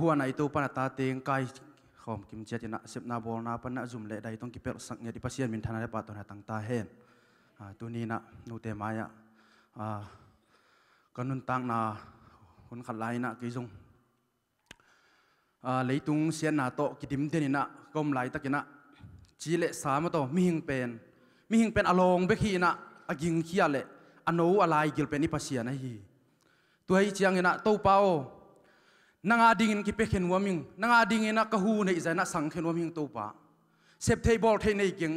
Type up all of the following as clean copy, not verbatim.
huan ai tu pana ta teng kai khom kim chetina sepna bol na pana zum le dai tong kipel sak nge di pasien min thana le pa ton tang ta hen tu ni na nu te maya kanun tang na hun khalai na ki jung leitung sian na to kitim te ni na kom lai takina chi le sa ma to mi hing pen along be khi na aging khia le ano alai gil pen ni pasian na hi tu hai chiang ina to pao nanga dingin ki pekhen waming nanga dingina ka hu nei zana sang khen waming to pa sep thei bol thei nei king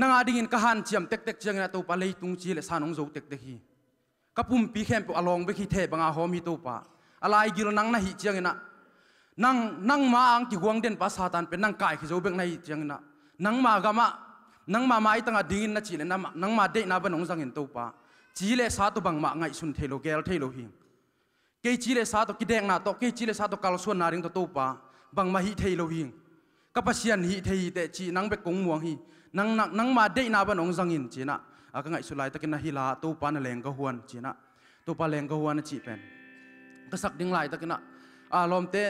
nanga dingin ka han chiam tek tek chiang na to pa leitung chi le sanong zo tek tek hi kapum pi khem pu along be khi the banga hom hi to pa alai gil nang na hi chiang ina nang ma ang ki huang den pa satan pe nang kai khi zo bek nai chiang ina nang ma mai tanga dingin na chi le na nang ma de na ba nong jang in to pa chi le sa to bang ma ngai sun thelo gel thelo hi ke chi le sa to kideng na to ke chi le sa to kal suan na ring to pa bang ma hi thelo hi kapasian hi thei te chi nang be kong muang hi nang ma de na ba nong jang in chi na ka ngai sulai takin na hi la to pa na leng ka huan chi na to pa leng ka huan chi pen ka sak ding lai takin na lom te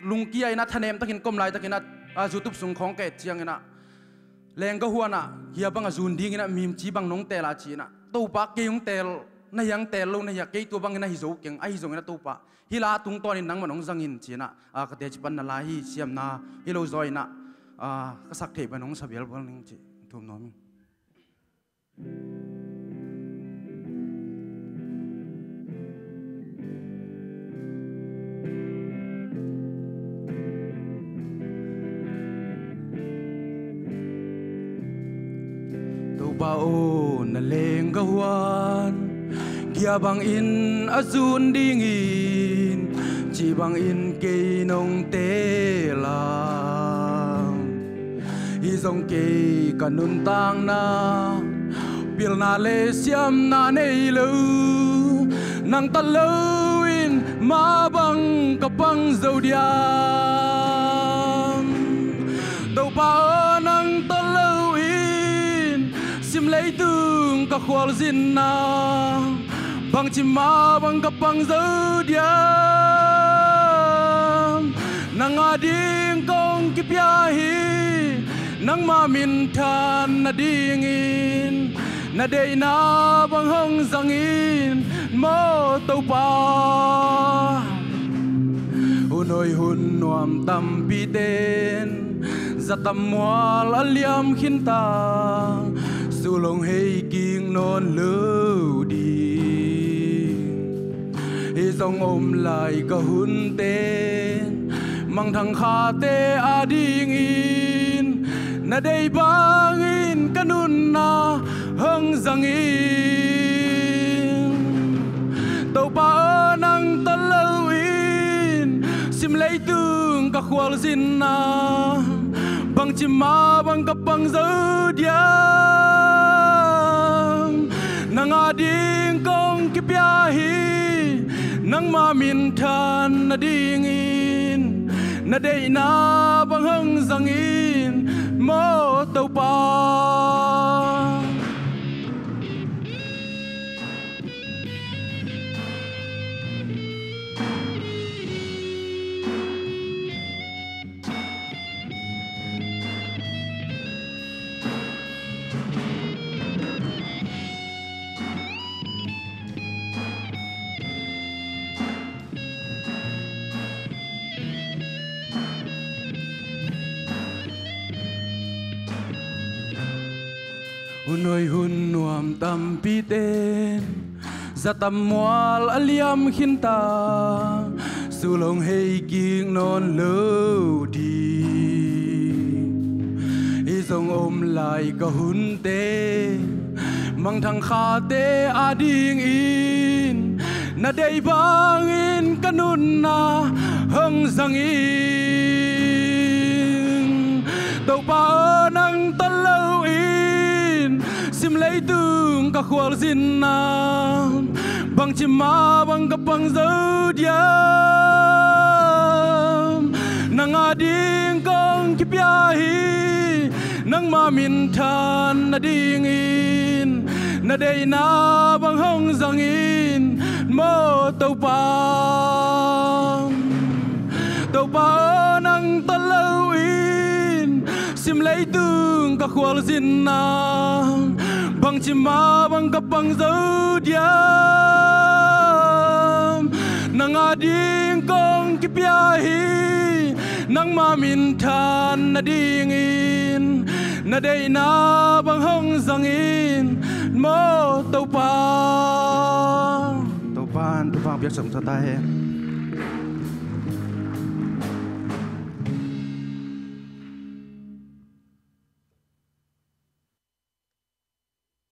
lung ki ai na thanem takin kom lai takin na youtube sung khong ke chiang ina leng ka huan na hi bang a zun ding ina mim chi bang nong te la chi na to pa ke yung tel na yang tel lo na ya ke tu bang na hi zo keng ai zo na to pa hi la tung to ni nang ma nong jang in chi na ka te chi pan na la hi siam na hi lo zoi na ka sak the ba nong sabial bol ning chi thum no mi bao na leng ka huan kia bang in azun dingin chi bang in ke nong te lang hi zong ke kanun tang na pil na le siam na nei lu nang ta lo in ma bang ka pang zodiam đâu pa nang ta lo sim lấy tung ka khwal zin na bang chim ma bang ka pang zo diam nang ading kong ki pya hi nang ma min than na ding in na dei na bang hong zang in mo to pa hunoi hun nuam tam pi ten zatam mwal aliam khin ta su long hay kiêng non lưu đi hi dòng ôm lại cả hun tên mang thằng kha tê a ding in na đây bang in kanun na hang zang in tàu pa nang ta lâu in sim lấy tương cả khwal zin na bang chim ma bang ka pang zodiam nang ading kong ki pya hi nang ma min than na ding in na dei na bang hang zang in mo tàu pa hunoi hun nuam tam pi ten zatam mwal aliam khin ta su long hay kiêng non lưu đi hi dòng ôm lại cả hun te mang thằng kha te a ding in na dei bang in kanun na hang zang in tàu pa nang ta lâu sim lấy tương ka khwal zin na bang chim ma bang ka pang zodiam nang ading kong ki pya hi nang ma min than na ding in na dei na bang hong zang in mo tàu pa tàu ba nang ta lâu in sim lấy tương cả khoal zin na bằng chim ma bằng cặp bằng dấu diam nang ading kong kipia hi nang ma min than na ding in na day na bằng hong zang in mo tàu pa tu vang biết sầm sa tai